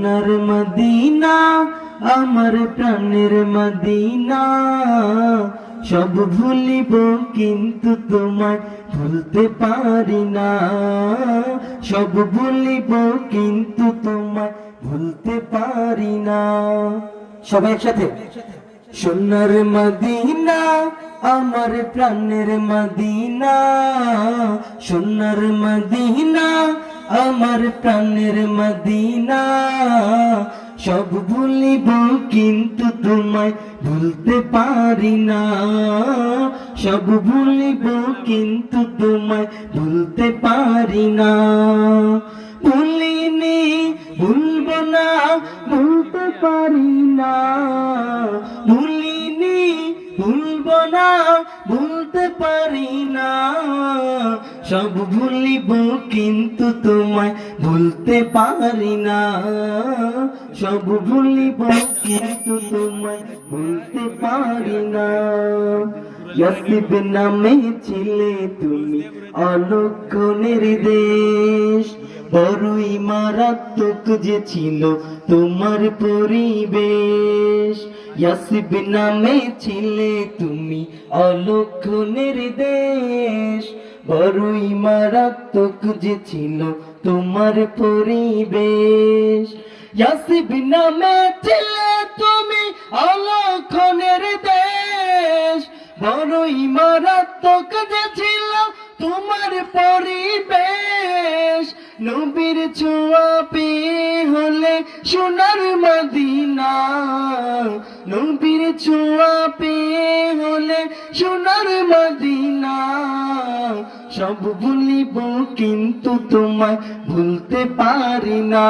সোনার মদিনা আমার প্রাণের মদিনা, সব ভুলিব কিন্তু তোমায় ভুলতে পারি না, সব ভুলিব কিন্তু তোমায় ভুলতে পারি না। সবাই একসাথে, সোনার মদিনা আমার প্রাণের মদিনা, সোনার মদিনা আমার প্রাণের মদিনা, সব ভুলিব কিন্তু তোমায় ভুলতে পারি না, সব ভুলিব কিন্তু তোমায় ভুলতে পারি না। ভুলিনি ভুলব না ভুলতে পারি না, ভুলিনি ভুলব না ভুলতে পারি না, সব ভুলিব কিন্তু তোমায় ভুলতে পারি না, সব ভুলিব কিন্তু তোমায় ভুলতে পারি না। ইয়াসিব নামে ছিলে তুমি অলক্ষ নির্দেশ, বড়ই মারাত্মক যে ছিল তোমার পরিবেশ। ইয়াসিব নামে ছিলে তুমি অলক্ষ নির্দেশ, বড়ই মারাত্মক যে ছিল তোমার পরিবেশ। ইয়াসিব নামে ছিলে তুমি অলক্ষ নির্দেশ, বড়ই মারাত্মক যে ছিল তোমার পরিবেশ। নবীর ছোঁয়া পেয়ে হলে সোনার মদিনা, নবীর ছোঁয়া পেয়ে হলে সোনার মদিনা, সব ভুলিব কিন্তু তোমায় ভুলতে পারি না,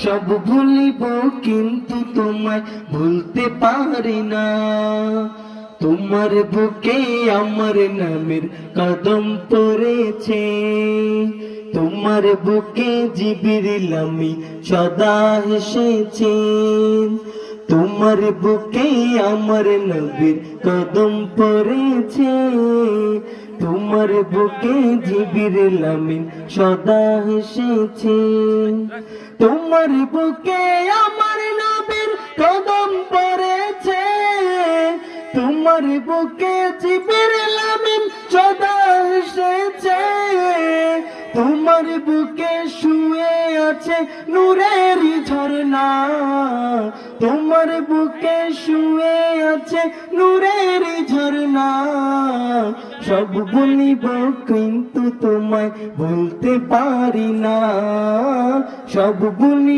সব ভুলিব কিন্তু তোমায় ভুলতে পারি না। তোমার বুকে আমার নামের কদম পড়েছে, তোমার বুকে জিবরিল আমি সদা এসেছে, তোমার বুকে আমার নবীর কদম পড়েছে, তোমার বুকে জিবরিল আমি সদা এসেছে, তোমার বুকে আমার নবীর কদম পড়েছে, তোমার বুকে জিবরিল আমিন সদা এসেছে, তোমার বুকে শুয়ে আছে নূরের ঝর্ণা, তোমার বুকে শুয়ে আছে নূরের ঝর্ণা, সব ভুলিব কিন্তু তোমায় ভুলতে পারি না, সব ভুলিব